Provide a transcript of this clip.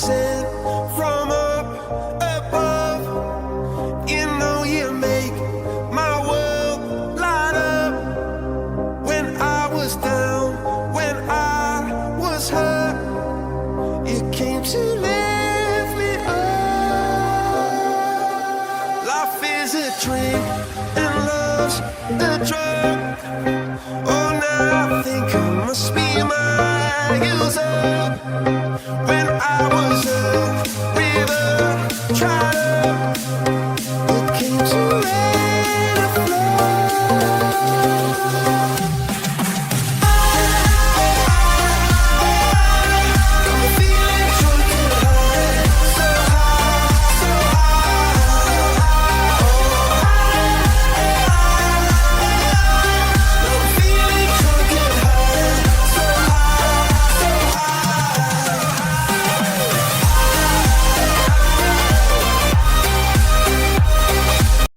sent from up above. You know you make my world light up. When I was down, when I was hurt, you came to lift me up. Life is a dream and love's a drug. Oh, now I think I must be my use up. When I was up